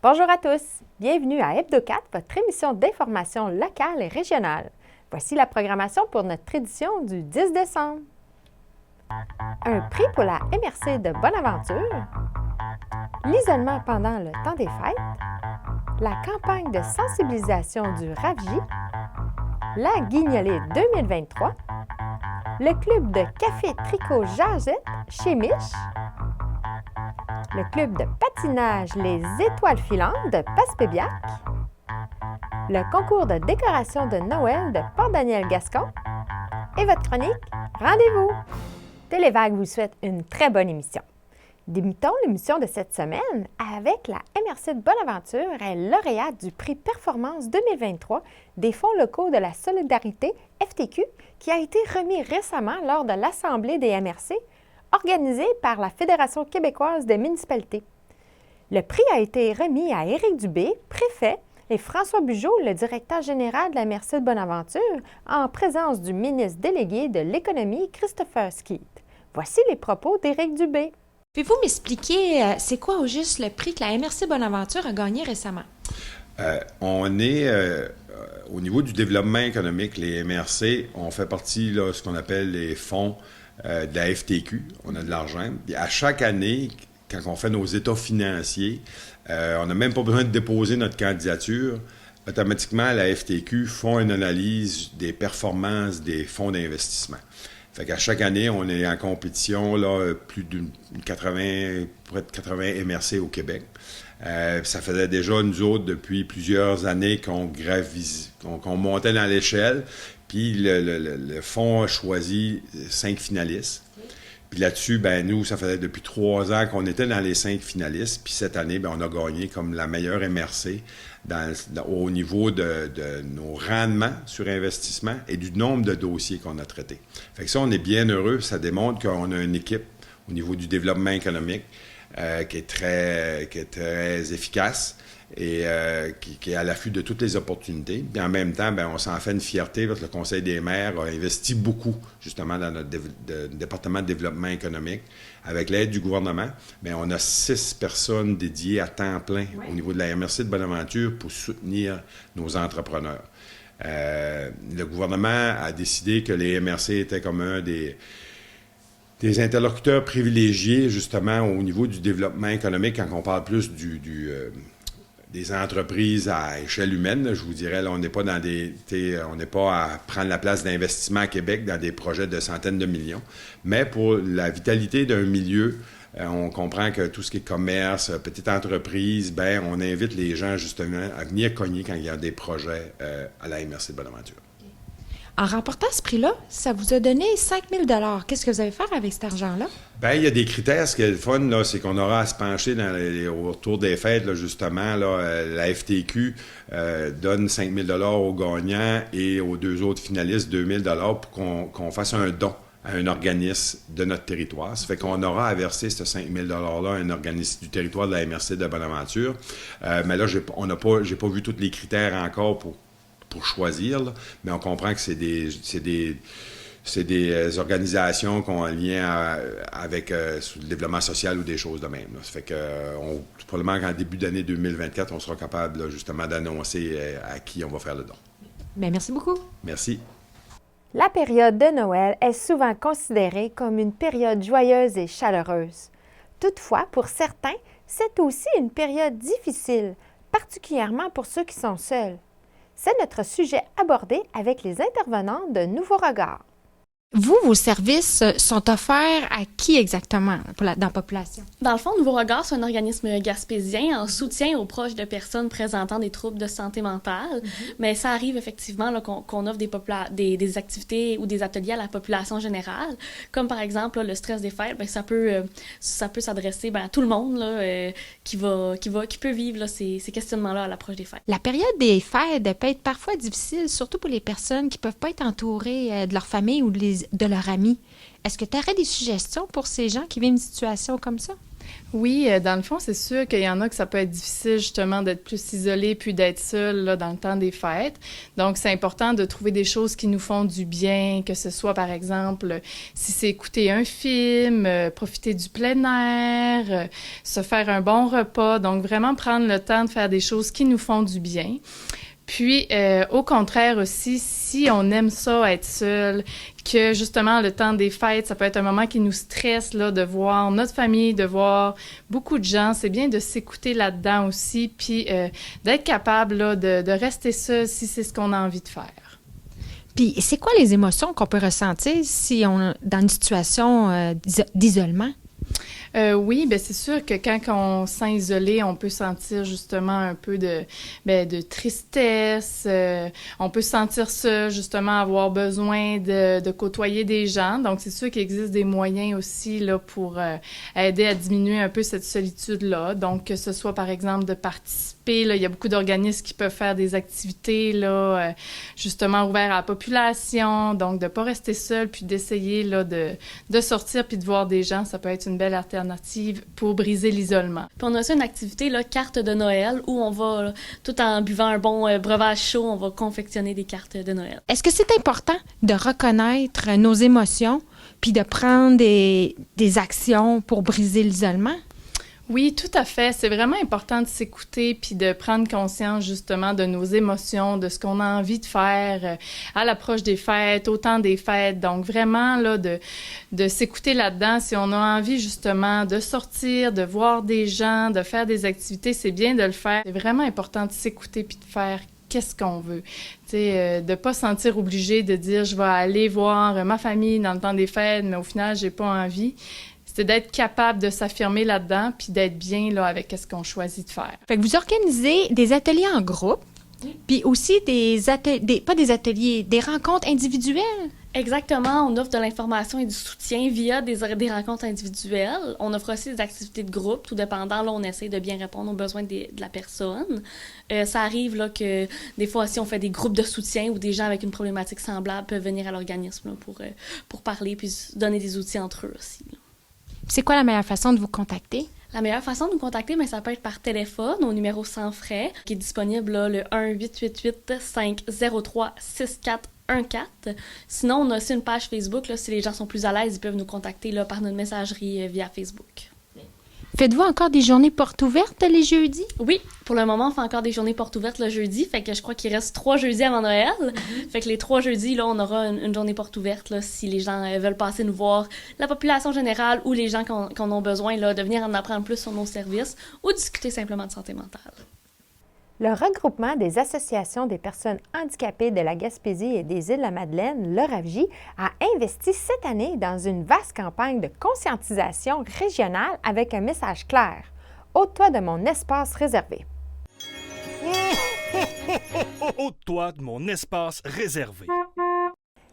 Bonjour à tous, bienvenue à Hebdo4, votre émission d'information locale et régionale. Voici la programmation pour notre édition du 10 décembre. Un prix pour la MRC de Bonaventure, l'isolement pendant le temps des fêtes, la campagne de sensibilisation du RAVJ, la Guignolée 2023, le club de café tricot Jazette chez Mich, le club de patinage Les Étoiles filantes de Passepébiac, le concours de décoration de Noël de Port-Daniel-Gascon et votre chronique Rendez-vous! Télévague vous souhaite une très bonne émission. Débutons l'émission de cette semaine avec la MRC de Bonaventure, elle est lauréate du prix Performance 2023 des Fonds locaux de la solidarité FTQ qui a été remis récemment lors de l'Assemblée des MRC organisée par la Fédération québécoise des municipalités. Le prix a été remis à Éric Dubé, préfet, et François Bugeaud, le directeur général de la MRC de Bonaventure, en présence du ministre délégué de l'Économie, Christopher Skeet. Voici les propos d'Éric Dubé. Pouvez-vous m'expliquer c'est quoi au juste le prix que la MRC Bonaventure a gagné récemment? On est au niveau du développement économique, les MRC, on fait partie de ce qu'on appelle les fonds de la FTQ. On a de l'argent. Et à chaque année, quand on fait nos états financiers, on n'a même pas besoin de déposer notre candidature. Automatiquement, la FTQ font une analyse des performances des fonds d'investissement. Fait qu'à chaque année, on est en compétition, là, plus de 80 MRC au Québec. Ça faisait déjà, nous autres, depuis plusieurs années qu'on montait dans l'échelle. Puis le fonds a choisi 5 finalistes. Puis là-dessus, ben nous, ça faisait depuis 3 ans qu'on était dans les 5 finalistes. Puis cette année, ben on a gagné comme la meilleure MRC au niveau de nos rendements sur investissement et du nombre de dossiers qu'on a traités. Fait que ça, on est bien heureux. Ça démontre qu'on a une équipe au niveau du développement économique qui est très efficace et qui est à l'affût de toutes les opportunités. Puis en même temps, ben, on s'en fait une fierté parce que le Conseil des maires a investi beaucoup justement dans notre département de développement économique. Avec l'aide du gouvernement, bien, on a 6 personnes dédiées à temps plein au niveau de la MRC de Bonaventure pour soutenir nos entrepreneurs. Le gouvernement a décidé que les MRC étaient comme un des interlocuteurs privilégiés justement au niveau du développement économique quand on parle plus des entreprises à échelle humaine. Là, je vous dirais, là, on n'est pas on n'est pas à prendre la place d'investissement à Québec dans des projets de centaines de millions. Mais pour la vitalité d'un milieu, on comprend que tout ce qui est commerce, petite entreprise, ben on invite les gens justement à venir cogner quand il y a des projets à la MRC de Bonaventure. En remportant ce prix-là, ça vous a donné 5 000 $. Qu'est-ce que vous allez faire avec cet argent-là? Bien, il y a des critères. Ce qui est le fun, là, c'est qu'on aura à se pencher autour des fêtes, là, justement. Là, la FTQ donne 5 000 $ aux gagnants et aux 2 autres finalistes 2 000 $ pour qu'on fasse un don à un organisme de notre territoire. Ça fait qu'on aura à verser ce 5 000 $ $-là à un organisme du territoire de la MRC de Bonaventure. Mais là, j'ai pas vu tous les critères encore pour choisir, là, mais on comprend que c'est des organisations qui ont un lien avec le développement social ou des choses de même. Là. Ça fait que probablement qu'en début d'année 2024, on sera capable là, justement d'annoncer à qui on va faire le don. Bien, merci beaucoup. Merci. La période de Noël est souvent considérée comme une période joyeuse et chaleureuse. Toutefois, pour certains, c'est aussi une période difficile, particulièrement pour ceux qui sont seuls. C'est notre sujet abordé avec les intervenants de Nouveau Regard. Vos services sont offerts à qui exactement dans la population? Dans le fond, Nouveau Regard, c'est un organisme gaspésien en soutien aux proches de personnes présentant des troubles de santé mentale. Mais ça arrive effectivement là, qu'on offre des activités ou des ateliers à la population générale. Comme par exemple là, le stress des fêtes, bien, ça peut s'adresser à tout le monde là, qui peut vivre là, ces questionnements-là à l'approche des fêtes. La période des fêtes peut être parfois difficile, surtout pour les personnes qui ne peuvent pas être entourées de leur famille ou de leurs amis. Est-ce que tu aurais des suggestions pour ces gens qui vivent une situation comme ça? Oui, dans le fond, c'est sûr qu'il y en a que ça peut être difficile justement d'être plus isolé puis d'être seul là, dans le temps des fêtes. Donc, c'est important de trouver des choses qui nous font du bien, que ce soit par exemple, si c'est écouter un film, profiter du plein air, se faire un bon repas. Donc, vraiment prendre le temps de faire des choses qui nous font du bien. Puis, au contraire aussi, si on aime ça, être seul, que justement, le temps des fêtes, ça peut être un moment qui nous stresse, là, de voir notre famille, de voir beaucoup de gens, c'est bien de s'écouter là-dedans aussi, puis d'être capable, là, de rester seul si c'est ce qu'on a envie de faire. Puis, c'est quoi les émotions qu'on peut ressentir si on est dans une situation d'isolement? Oui, bien c'est sûr que quand on se sent isolé, on peut sentir justement un peu de tristesse. On peut sentir ça, justement, avoir besoin de côtoyer des gens. Donc, c'est sûr qu'il existe des moyens aussi là pour aider à diminuer un peu cette solitude-là. Donc, que ce soit, par exemple, de participer. Là, il y a beaucoup d'organismes qui peuvent faire des activités là, justement ouvertes à la population. Donc, de ne pas rester seul, puis d'essayer là, de sortir puis de voir des gens, ça peut être une belle alternative pour briser l'isolement. Puis on a aussi une activité, là, carte de Noël, où on va, là, tout en buvant un bon breuvage chaud, on va confectionner des cartes de Noël. Est-ce que c'est important de reconnaître nos émotions puis de prendre des actions pour briser l'isolement? Oui, tout à fait. C'est vraiment important de s'écouter puis de prendre conscience justement de nos émotions, de ce qu'on a envie de faire à l'approche des fêtes, au temps des fêtes. Donc vraiment là de s'écouter là-dedans. Si on a envie justement de sortir, de voir des gens, de faire des activités, c'est bien de le faire. C'est vraiment important de s'écouter puis de faire qu'est-ce qu'on veut. Tu sais, de pas se sentir obligé de dire je vais aller voir ma famille dans le temps des fêtes, mais au final j'ai pas envie. C'est d'être capable de s'affirmer là-dedans puis d'être bien là avec ce qu'on choisit de faire. Fait que vous organisez des ateliers en groupe, puis aussi pas des ateliers, des rencontres individuelles. Exactement, on offre de l'information et du soutien via des rencontres individuelles. On offre aussi des activités de groupe, tout dépendant, là, on essaie de bien répondre aux besoins de la personne. Ça arrive là, que des fois aussi on fait des groupes de soutien où des gens avec une problématique semblable peuvent venir à l'organisme là, pour parler puis donner des outils entre eux aussi. Là. C'est quoi la meilleure façon de vous contacter? La meilleure façon de nous contacter, mais ça peut être par téléphone au numéro sans frais, qui est disponible là, le 1-888-503-6414. Sinon, on a aussi une page Facebook. Là, si les gens sont plus à l'aise, ils peuvent nous contacter là, par notre messagerie via Facebook. Faites-vous encore des journées portes ouvertes les jeudis? Oui, pour le moment, on fait encore des journées portes ouvertes le jeudi. Fait que je crois qu'il reste 3 jeudis avant Noël. Fait que les 3 jeudis, là, on aura une journée porte ouverte là, si les gens veulent passer nous voir, la population générale ou les gens qui en ont besoin là, de venir en apprendre plus sur nos services ou discuter simplement de santé mentale. Le regroupement des associations des personnes handicapées de la Gaspésie et des Îles-de-la-Madeleine, le RAVJ, a investi cette année dans une vaste campagne de conscientisation régionale avec un message clair. Ôte-toi de mon espace réservé. Ôte-toi de mon espace réservé.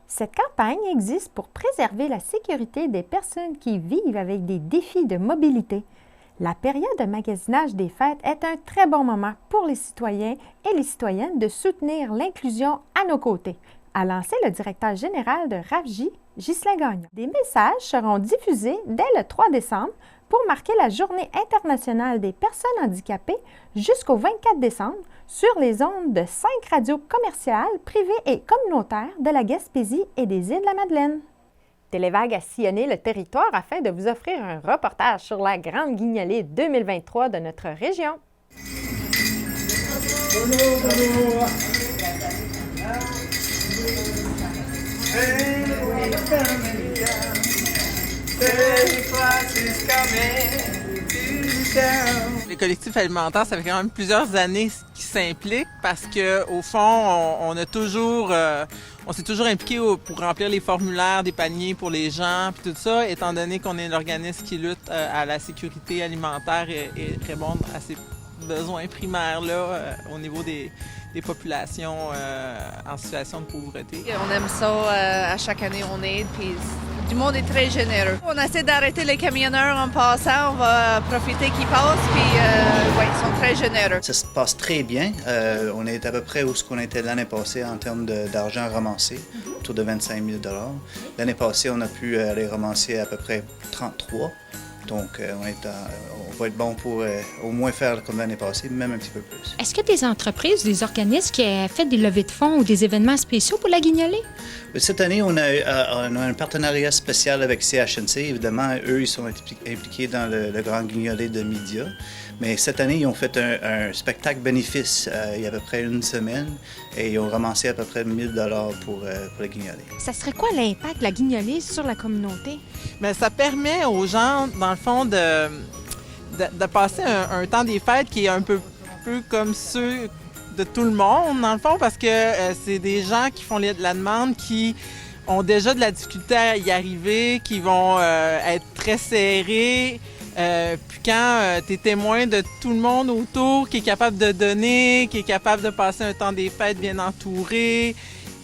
Cette campagne existe pour préserver la sécurité des personnes qui vivent avec des défis de mobilité. La période de magasinage des fêtes est un très bon moment pour les citoyens et les citoyennes de soutenir l'inclusion à nos côtés, a lancé le directeur général de RAVJ, Ghislain Gagnon. Des messages seront diffusés dès le 3 décembre pour marquer la Journée internationale des personnes handicapées jusqu'au 24 décembre sur les ondes de 5 radios commerciales, privées et communautaires de la Gaspésie et des Îles-de-la-Madeleine. Télévague a sillonné le territoire afin de vous offrir un reportage sur la Grande Guignolée 2023 de notre région. Les collectifs alimentaires, ça fait quand même plusieurs années qu'ils s'impliquent parce que au fond, on s'est toujours impliqué pour remplir les formulaires des paniers pour les gens, puis tout ça, étant donné qu'on est l'organisme qui lutte à la sécurité alimentaire et répondre à ces besoins primaires là au niveau des populations en situation de pauvreté. On aime ça, à chaque année on aide, puis du monde est très généreux. On essaie d'arrêter les camionneurs en passant, on va profiter qu'ils passent, puis ils sont très généreux. Ça se passe très bien. On est à peu près où on était l'année passée en termes d'argent ramassé, autour de 25 000 $. L'année passée, on a pu aller ramasser à peu près 33. Donc, on va être bon pour au moins faire comme l'année passée, même un petit peu plus. Est-ce qu'il y a des entreprises, des organismes qui ont fait des levées de fonds ou des événements spéciaux pour la Guignolée? Cette année, on a un partenariat spécial avec CHNC. Évidemment, eux, ils sont impliqués dans le Grand Guignolée de Média. Mais cette année, ils ont fait un spectacle bénéfice il y a à peu près une semaine et ils ont ramassé à peu près 1 000 $ pour le Guignolée. Ça serait quoi l'impact de la Guignolée sur la communauté? Bien, ça permet aux gens, dans le fond, de passer un temps des fêtes qui est un peu comme ceux de tout le monde, dans le fond, parce que c'est des gens qui font la demande, qui ont déjà de la difficulté à y arriver, qui vont être très serrés. Puis quand tu es témoin de tout le monde autour qui est capable de donner, qui est capable de passer un temps des fêtes bien entouré,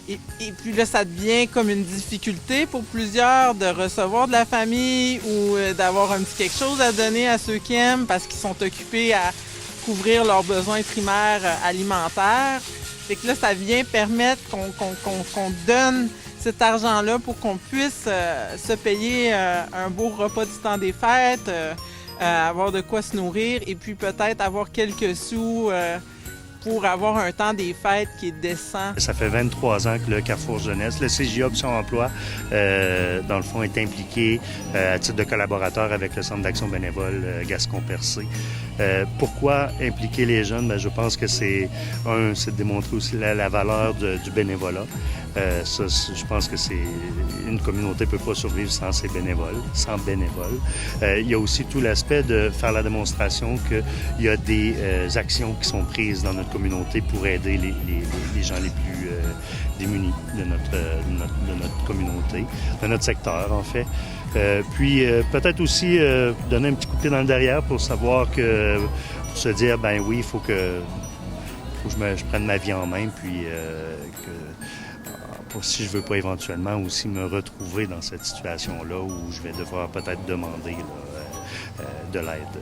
et puis là, ça devient comme une difficulté pour plusieurs de recevoir de la famille ou d'avoir un petit quelque chose à donner à ceux qui aiment parce qu'ils sont occupés à couvrir leurs besoins primaires alimentaires. Fait que là, ça vient permettre qu'on donne cet argent-là pour qu'on puisse se payer un beau repas du temps des fêtes, avoir de quoi se nourrir et puis peut-être avoir quelques sous pour avoir un temps des fêtes qui est décent. Ça fait 23 ans que le Carrefour Jeunesse, le CJA Option Emploi, dans le fond, est impliqué à titre de collaborateur avec le Centre d'action bénévole Gascon-Percé. Pourquoi impliquer les jeunes? Bien, je pense que c'est de démontrer aussi la valeur du bénévolat. Je pense que une communauté ne peut pas survivre sans ses bénévoles, sans bénévoles. Il y a aussi tout l'aspect de faire la démonstration qu'il y a des actions qui sont prises dans notre communauté pour aider les gens les plus démunis de notre communauté, de notre secteur en fait. Puis peut-être aussi donner un petit coup de pied dans le derrière pour savoir pour se dire, ben oui, il faut que je prenne ma vie en main, puis si je veux pas éventuellement aussi me retrouver dans cette situation-là où je vais devoir peut-être demander de l'aide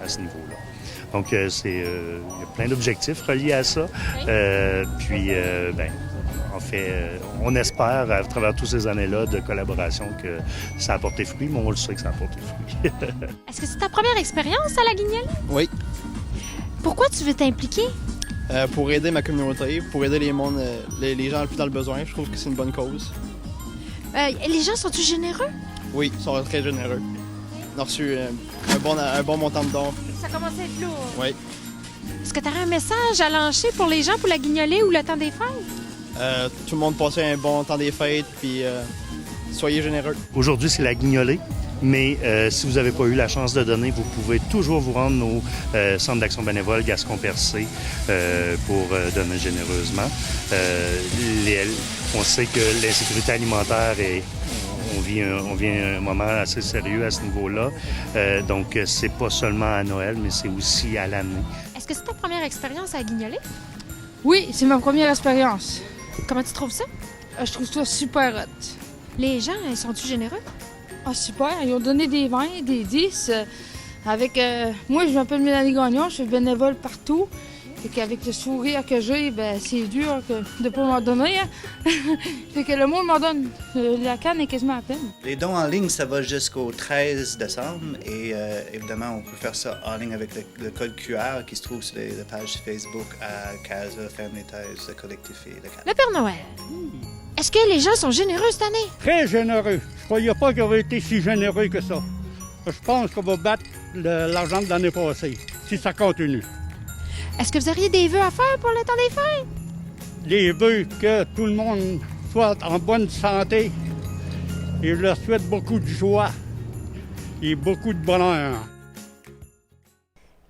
à ce niveau-là. Donc, il y a plein d'objectifs reliés à ça. En fait, on espère, à travers toutes ces années-là de collaboration, que ça a porté fruit, mais on le sait que ça a porté fruit. Est-ce que c'est ta première expérience à la Guignolée? Oui. Pourquoi tu veux t'impliquer? Pour aider ma communauté, pour aider les gens le plus dans le besoin. Je trouve que c'est une bonne cause. Les gens sont-ils généreux? Oui, ils sont très généreux. On a reçu un bon montant de dons. Ça commence à être lourd. Oui. Est-ce que tu aurais un message à lancer pour les gens pour la Guignolée ou le temps des fêtes? Tout le monde passait un bon temps des fêtes, puis soyez généreux. Aujourd'hui, c'est la Guignolée. Mais si vous n'avez pas eu la chance de donner, vous pouvez toujours vous rendre au Centre d'action bénévole Gascon-Percé pour donner généreusement. On sait que l'insécurité alimentaire on vit un moment assez sérieux à ce niveau-là. Donc, c'est pas seulement à Noël, mais c'est aussi à l'année. Est-ce que c'est ta première expérience à la Guignolée? Oui, c'est ma première expérience. Comment tu trouves ça? Je trouve ça super hot. Les gens, sont-ils généreux? Ah, super. Ils ont donné des 20, des 10. Moi, je m'appelle Mélanie Gagnon, je suis bénévole partout. Et qu'avec le sourire que j'ai, c'est dur de ne pas m'en donner. Hein? Fait que le monde m'en donne. La canne est quasiment à peine. Les dons en ligne, ça va jusqu'au 13 décembre. Et évidemment, on peut faire ça en ligne avec le code QR qui se trouve sur les pages Facebook à CASA, Family Ties, le collectif et le CASA. Le Père Noël. Est-ce que les gens sont généreux cette année? Très généreux. Je ne croyais pas qu'ils avaient été si généreux que ça. Je pense qu'on va battre l'argent de l'année passée, si ça continue. Est-ce que vous auriez des vœux à faire pour le temps des fêtes? Les vœux que tout le monde soit en bonne santé. Et je leur souhaite beaucoup de joie et beaucoup de bonheur.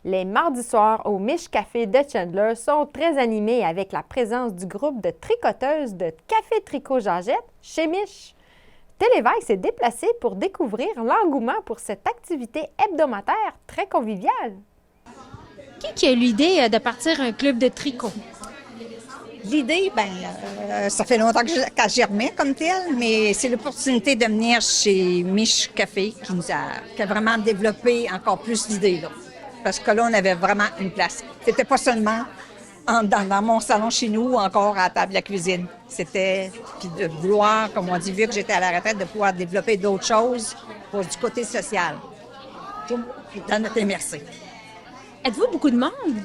Les mardis soirs au Mich Café de Chandler sont très animés avec la présence du groupe de tricoteuses de Café Tricot Georgette chez Mich. Téléveil s'est déplacé pour découvrir l'engouement pour cette activité hebdomadaire très conviviale. Qui a eu l'idée de partir un club de tricot? L'idée, ça fait longtemps qu'elle germait comme telle, mais c'est l'opportunité de venir chez Mich Café qui a vraiment développé encore plus l'idée, là. Parce que là, on avait vraiment une place. C'était pas seulement dans mon salon chez nous ou encore à la table de la cuisine. C'était de vouloir, comme on dit, vu que j'étais à la retraite, de pouvoir développer d'autres choses pour du côté social. partout dans notre MRC. Êtes-vous beaucoup de monde?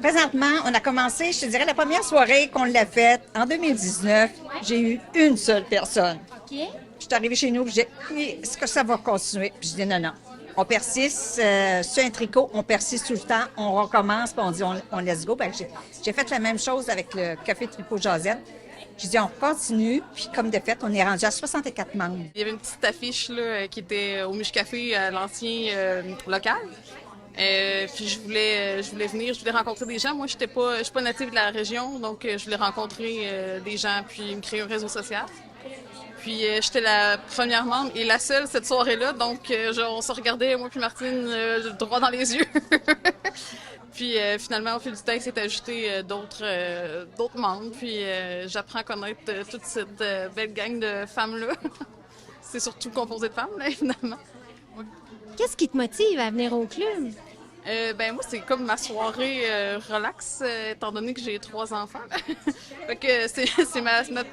Présentement, on a commencé, je te dirais, la première soirée qu'on l'a faite en 2019, j'ai eu une seule personne. OK. Je suis arrivée chez nous, puis j'ai dit, est-ce que ça va continuer? Puis je dis non. On persiste, sur un tricot, on persiste tout le temps, on recommence, puis on dit on let's go. Ben, j'ai fait la même chose avec le Café Tricot Josette. J'ai dit on continue, puis comme de fait, on est rendu à 64 membres. Il y avait une petite affiche là, qui était au Miche Café, à l'ancien local. Puis je voulais venir, je voulais rencontrer des gens. Moi, je suis pas native de la région, donc je voulais rencontrer des gens puis me créer un réseau social. Puis j'étais la première membre et la seule cette soirée-là, donc on se regardait, moi puis Martine, droit dans les yeux. Puis finalement, au fil du temps, il s'est ajouté d'autres membres. Puis j'apprends à connaître toute cette belle gang de femmes-là. C'est surtout composé de femmes, là, évidemment. Qu'est-ce qui te motive à venir au club? Moi, c'est comme ma soirée relax, étant donné que j'ai 3 enfants. Fait que c'est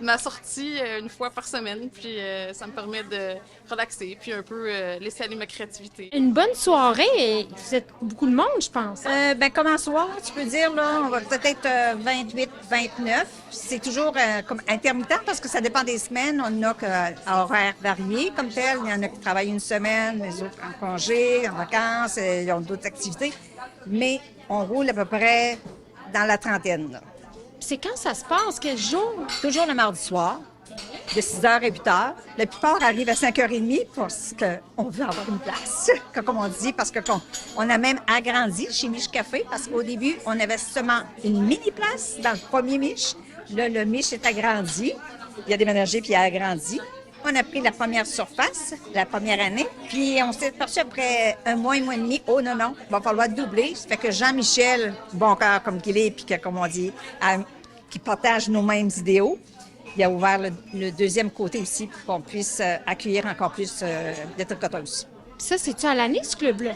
ma sortie une fois par semaine, puis ça me permet de relaxer, puis un peu laisser aller ma créativité. Une bonne soirée, vous êtes beaucoup de monde, je pense. Comme en soir, tu peux dire, là, on va peut-être 28, 29. C'est toujours comme intermittent parce que ça dépend des semaines. On a à horaires variés comme tel. Il y en a qui travaillent une semaine, les autres en congé, en vacances, ils ont d'autres activités. Mais on roule à peu près dans la trentaine. Là. C'est quand ça se passe? Quel jour? Toujours le mardi soir, de 6h à 8h. La plupart arrivent à 5h30 parce qu'on veut avoir une place, comme on dit, parce qu'on a même agrandi chez Miche Café, parce qu'au début, on avait seulement une mini-place dans le premier Miche. Là, le Miche est agrandi. Il a déménagé puis il a agrandi. On a pris la première surface, la première année, puis on s'est aperçu après un mois et demi, oh non, il va falloir doubler. Ça fait que Jean-Michel, bon cœur comme qu'il est, puis que, comme on dit, qui partage nos mêmes idéaux, il a ouvert le deuxième côté aussi pour qu'on puisse accueillir encore plus de tricoteuses. Ça, c'est-tu à l'année, ce club-là?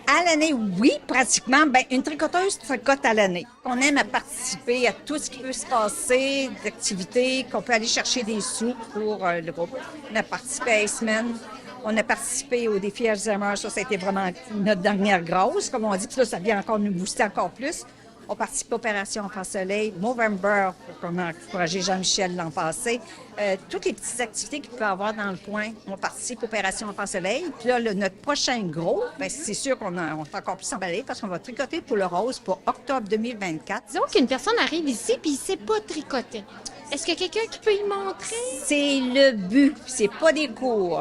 À l'année, oui, pratiquement. Une tricoteuse tricote à l'année. On aime à participer à tout ce qui peut se passer, d'activités, qu'on peut aller chercher des sous pour le groupe. On a participé à Aceman. On a participé au défi Alzheimer. Ça a été vraiment notre dernière grosse, comme on dit. Puis là, ça vient encore nous booster encore plus. On participe à Opération Enfant Soleil, Movember, qu'on a encouragé Jean-Michel l'an passé. Toutes les petites activités qu'il peut y avoir dans le coin, on participe à Opération Enfant Soleil. Puis là, notre prochain gros, c'est sûr qu'on est encore plus emballé parce qu'on va tricoter pour le rose pour octobre 2024. Disons qu'une personne arrive ici puis il ne sait pas tricoter. Est-ce qu'il y a quelqu'un qui peut y montrer? C'est le but, c'est pas des cours.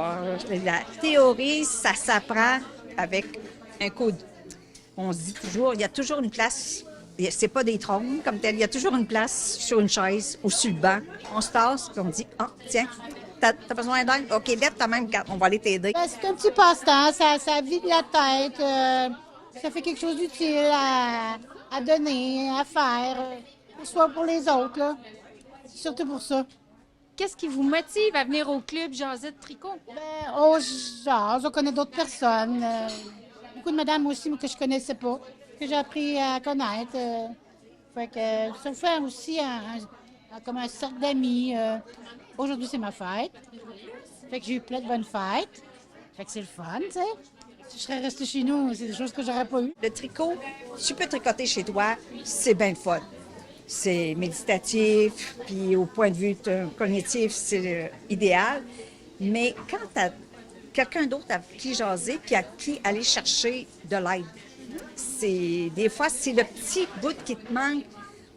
La théorie, ça s'apprend avec un coude. On se dit toujours, il y a toujours une place. C'est pas des trônes comme tel. Il y a toujours une place sur une chaise ou sur le banc. On se tasse et on dit tiens, t'as besoin d'aide? OK, lève ta main, on va aller t'aider. C'est un petit passe-temps, ça vide la tête. Ça fait quelque chose d'utile à donner, à faire, soit pour les autres, là. Surtout pour ça. Qu'est-ce qui vous motive à venir au club Josette Tricot? On jase, on connaît d'autres personnes. Beaucoup de madames aussi, mais que je connaissais pas, que j'ai appris à connaître. Fait que ça me fait aussi comme un cercle d'amis. Aujourd'hui, c'est ma fête. Fait que j'ai eu plein de bonnes fêtes. Fait que c'est le fun, tu sais. Si je serais restée chez nous, c'est des choses que j'aurais pas eues. Le tricot, tu peux tricoter chez toi, c'est bien le fun. C'est méditatif, puis au point de vue cognitif, c'est idéal. Mais quand tu as quelqu'un d'autre à qui jaser, puis à qui aller chercher de l'aide, des fois, c'est le petit bout qui te manque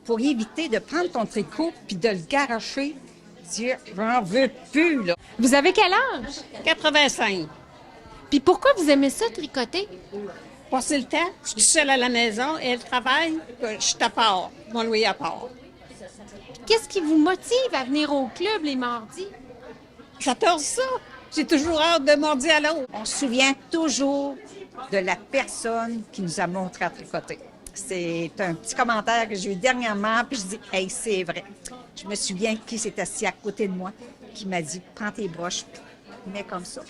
pour éviter de prendre ton tricot puis de le garocher, dire « j'en veux plus ». Vous avez quel âge? 85. Puis pourquoi vous aimez ça, tricoter? Passer le temps, je suis seule à la maison et elle travaille, je suis à part, mon loyer à part. Qu'est-ce qui vous motive à venir au club les mardis? J'adore ça. J'ai toujours hâte de mardi à l'autre. On se souvient toujours de la personne qui nous a montré à tricoter. C'est un petit commentaire que j'ai eu dernièrement, puis je dis « Hey, c'est vrai ». Je me souviens qui s'est assis à côté de moi, qui m'a dit « Prends tes broches, mets comme ça ».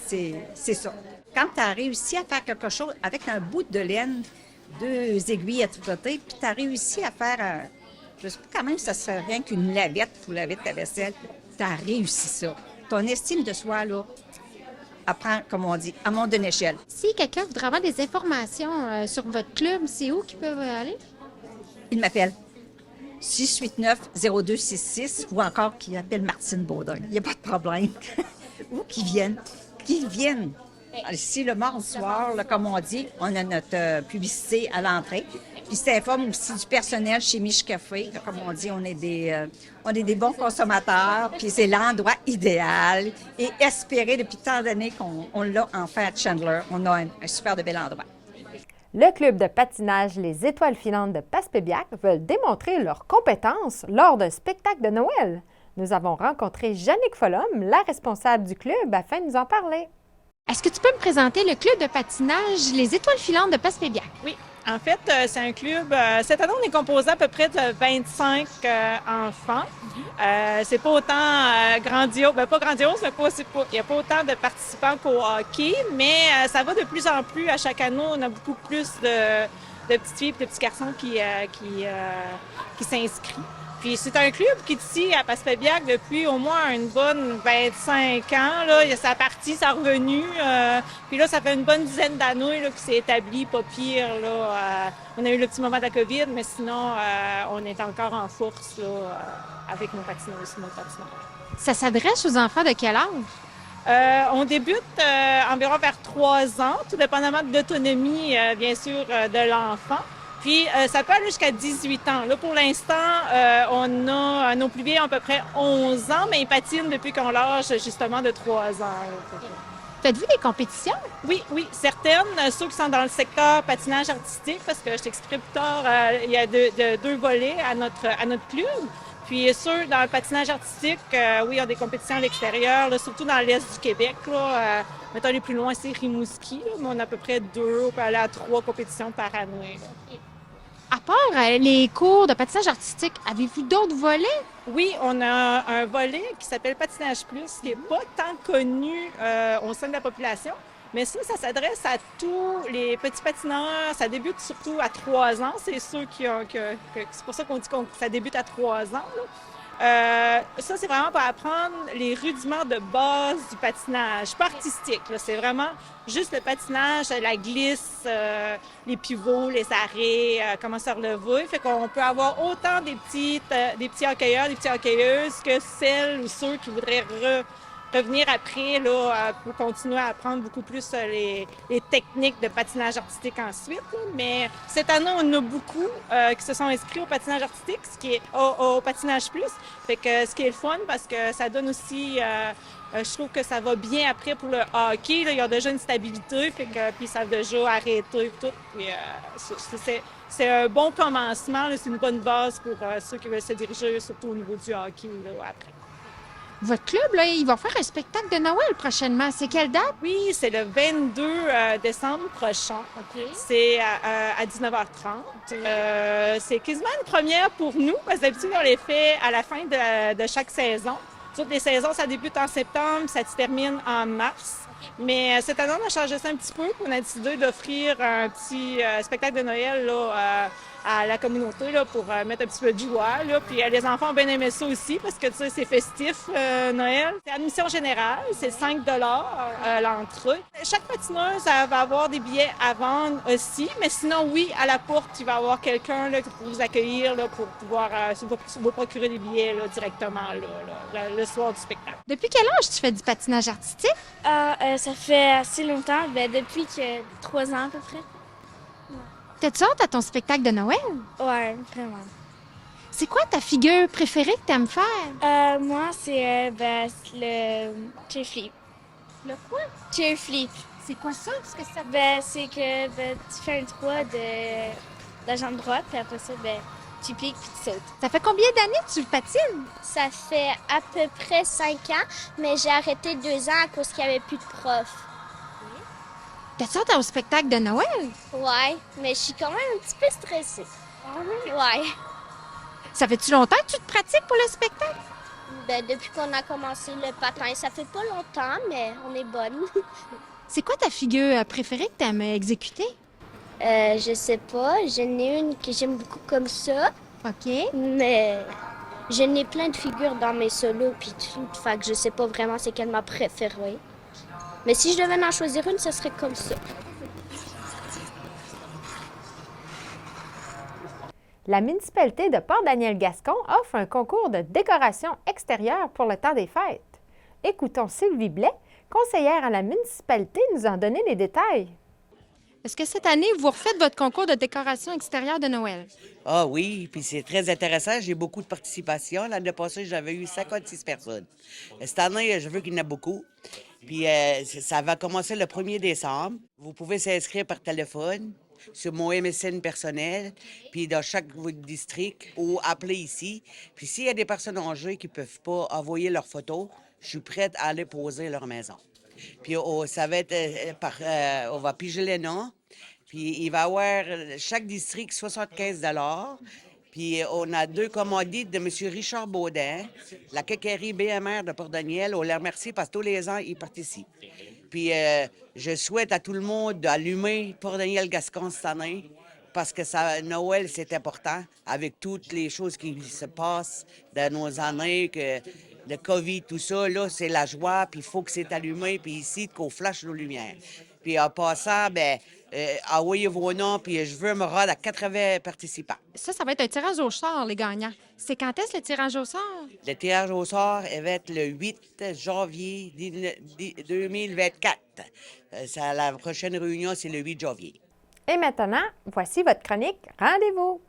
C'est ça. Quand tu as réussi à faire quelque chose avec un bout de laine, 2 aiguilles à tricoter, puis tu as réussi à faire, je ne sais pas quand même si ça serait rien qu'une lavette pour laver ta vaisselle, tu as réussi ça. Ton estime de soi, là, apprend, comme on dit, à monter d'une échelle. Si quelqu'un voudrait avoir des informations sur votre club, c'est où qu'ils peuvent aller? Il m'appelle 689-0266 ou encore qui appelle Martine Baudin. Il n'y a pas de problème. Ou qui viennent. Ici, le mardi soir, là, comme on dit, on a notre publicité à l'entrée. Puis ça informe aussi du personnel chez Mich Café. Comme on dit, on est des bons consommateurs. Puis c'est l'endroit idéal et espéré depuis tant d'années qu'on l'a enfin à Chandler. On a un super de bel endroit. Le club de patinage Les Étoiles filantes de Passepébiac veulent démontrer leurs compétences lors d'un spectacle de Noël. Nous avons rencontré Jannick Follum, la responsable du club, afin de nous en parler. Est-ce que tu peux me présenter le club de patinage Les Étoiles filantes de Passepébiac? Oui. En fait, c'est un club. Cette année, on est composé à peu près de 25 enfants. C'est pas autant grandiose, pas grandiose, mais il n'y a pas autant de participants qu'au hockey, mais ça va de plus en plus. À chaque année, on a beaucoup plus de petites filles et de petits garçons qui s'inscrivent. Puis c'est un club qui est ici à Passepébiac depuis au moins une bonne 25 ans. Là. Ça a parti, ça a revenu. Puis là, ça fait une bonne dizaine d'années là, que c'est établi, pas pire. Là. On a eu le petit moment de la COVID, mais sinon, on est encore en force là, avec nos patineurs. Ça s'adresse aux enfants de quel âge? On débute environ vers 3 ans, tout dépendamment de l'autonomie, bien sûr, de l'enfant. Puis, ça peut aller jusqu'à 18 ans. Là, pour l'instant, on a nos plus vieux à peu près 11 ans, mais ils patinent depuis qu'on lâche justement de 3 ans. Faites-vous des compétitions? Oui, certaines. Ceux qui sont dans le secteur patinage artistique, parce que je t'expliquerai plus tard, il y a deux volets à notre club. Puis ceux dans le patinage artistique, oui, il y a des compétitions à l'extérieur, là, surtout dans l'est du Québec. Là, mettons, les plus loin, c'est Rimouski, là, mais on a à peu près 2, on peut aller à 3 compétitions par année. Là. À part les cours de patinage artistique, avez-vous d'autres volets? Oui, on a un volet qui s'appelle Patinage Plus, qui n'est pas tant connu au sein de la population. Mais ça s'adresse à tous les petits patineurs. Ça débute surtout à 3 ans. C'est ceux c'est pour ça qu'on dit que ça débute à 3 ans. Ça, c'est vraiment pour apprendre les rudiments de base du patinage, pas artistique. Là. C'est vraiment juste le patinage, la glisse, les pivots, les arrêts, comment se relever. Fait qu'on peut avoir autant des petits hockeyeurs, des petites hockeyeuses que celles ou ceux qui voudraient revenir après là, pour continuer à apprendre beaucoup plus les techniques de patinage artistique ensuite. Là. Mais cette année, on a beaucoup qui se sont inscrits au patinage artistique, ce qui est au patinage plus. Fait que ce qui est le fun parce que ça donne aussi, je trouve que ça va bien après pour le hockey. Là. Il y a déjà une stabilité, fait que puis ça a déjà arrêté et tout. Puis, c'est un bon commencement, là. C'est une bonne base pour ceux qui veulent se diriger, surtout au niveau du hockey là, après. Votre club, là, il va faire un spectacle de Noël prochainement. C'est quelle date? Oui, c'est le 22 décembre prochain. Okay. C'est à 19h30. C'est quasiment une première pour nous, parce que d'habitude, on les fait à la fin de chaque saison. Toutes les saisons, ça débute en septembre, ça se termine en mars. Mais cette année, on a changé ça un petit peu. On a décidé d'offrir un petit spectacle de Noël là, à la communauté là, pour mettre un petit peu de joie. Là. Puis les enfants ont bien aimé ça aussi parce que tu sais, c'est festif, Noël. C'est admission générale, c'est 5 $ l'entrée. Chaque patineuse va avoir des billets à vendre aussi, mais sinon, oui, à la porte, il va y avoir quelqu'un là, pour vous accueillir là, pour pouvoir vous procurer des billets là, directement là, le soir du spectacle. Depuis quel âge tu fais du patinage artistique? Ça fait assez longtemps, depuis 3 ans à peu près. T'as-tu hâte à ton spectacle de Noël? Ouais, vraiment. C'est quoi ta figure préférée que t'aimes faire? Moi, c'est le chair flip. Le quoi? Chair flip. C'est quoi ça? C'est que tu fais un 3 de la jambe droite, puis après ça, tu pliques puis tu sautes. Ça fait combien d'années que tu patines? Ça fait à peu près 5 ans, mais j'ai arrêté 2 ans à cause qu'il n'y avait plus de profs. T'as-tu hâte au spectacle de Noël? Ouais, mais je suis quand même un petit peu stressée. Ah oui? Ouais. Ça fait-tu longtemps que tu te pratiques pour le spectacle? Depuis qu'on a commencé le patin, ça fait pas longtemps, mais on est bonne. C'est quoi ta figure préférée que t'aimes exécuter? Je sais pas. J'en ai une que j'aime beaucoup comme ça. OK. Mais j'en ai plein de figures dans mes solos puis tout. Fait que je sais pas vraiment c'est quelle ma préférée. Mais si je devais en choisir une, ce serait comme ça. La municipalité de Port-Daniel-Gascon offre un concours de décoration extérieure pour le temps des fêtes. Écoutons Sylvie Blais, conseillère à la municipalité, nous en donner les détails. Est-ce que cette année, vous refaites votre concours de décoration extérieure de Noël? Ah oui, puis c'est très intéressant. J'ai beaucoup de participation. L'année passée, j'avais eu 56 personnes. Cette année, je veux qu'il y en ait beaucoup. Puis ça va commencer le 1er décembre. Vous pouvez s'inscrire par téléphone sur mon MSN personnel, puis dans chaque district, ou appeler ici. Puis s'il y a des personnes âgées qui ne peuvent pas envoyer leurs photos, je suis prête à aller poser leur maison. Puis ça va être on va piger les noms. Puis il va y avoir chaque district 75 $. Puis on a 2 commandites de M. Richard Baudin, la quincaillerie BMR de Port-Daniel. On les remercie parce que tous les ans, ils participent. Puis je souhaite à tout le monde d'allumer Port-Daniel-Gascon cette année parce que Noël, c'est important avec toutes les choses qui se passent dans nos années, que le COVID, tout ça, là, c'est la joie, puis il faut que c'est allumé, puis ici, qu'on flash nos lumières. Puis en passant, envoyez vos noms, puis je veux me rendre à 80 participants. Ça va être un tirage au sort, les gagnants. C'est quand est-ce le tirage au sort? Le tirage au sort va être le 8 janvier 2024. La prochaine réunion, c'est le 8 janvier. Et maintenant, voici votre chronique Rendez-vous.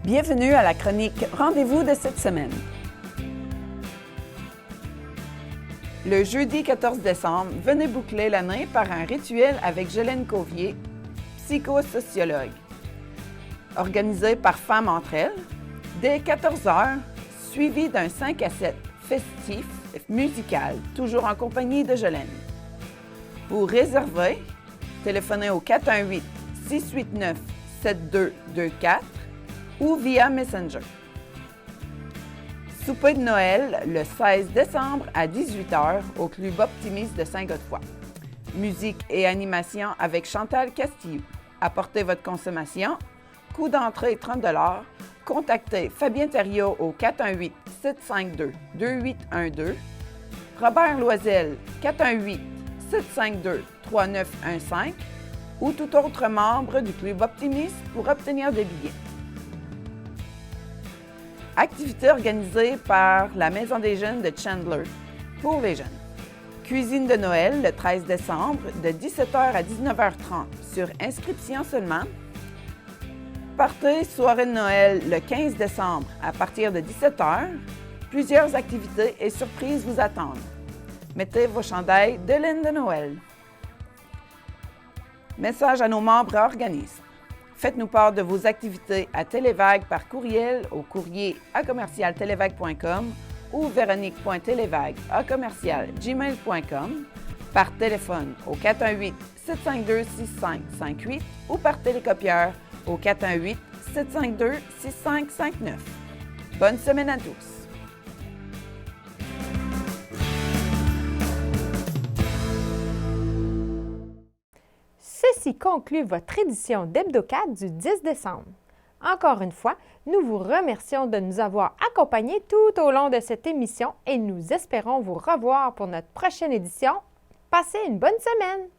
Bienvenue à la chronique Rendez-vous de cette semaine. Le jeudi 14 décembre, venez boucler l'année par un rituel avec Jolène Covier, psychosociologue. Organisé par Femmes entre elles, dès 14 h, suivi d'un 5 à 7 festif, musical, toujours en compagnie de Jolène. Pour réserver, téléphonez au 418-689-7224 ou via Messenger. Souper de Noël le 16 décembre à 18 h au Club Optimiste de Saint-Godefroy. Musique et animation avec Chantal Castillo. Apportez votre consommation. Coût d'entrée 30 $. Contactez Fabien Thériault au 418-752-2812. Robert Loisel, 418-752-3915 ou tout autre membre du Club Optimiste pour obtenir des billets. Activité organisée par la Maison des jeunes de Chandler pour les jeunes. Cuisine de Noël le 13 décembre de 17 h à 19 h 30 sur inscription seulement. Party soirée de Noël le 15 décembre à partir de 17 h. Plusieurs activités et surprises vous attendent. Mettez vos chandails de laine de Noël. Message à nos membres et organismes. Faites-nous part de vos activités à Télévague par courriel au courrier @télévague.com ou véronique.télévague@gmail.com, par téléphone au 418-752-6558 ou par télécopieur au 418-752-6559. Bonne semaine à tous! Ceci conclut votre édition d'Hebdo4 du 10 décembre. Encore une fois, nous vous remercions de nous avoir accompagnés tout au long de cette émission et nous espérons vous revoir pour notre prochaine édition. Passez une bonne semaine!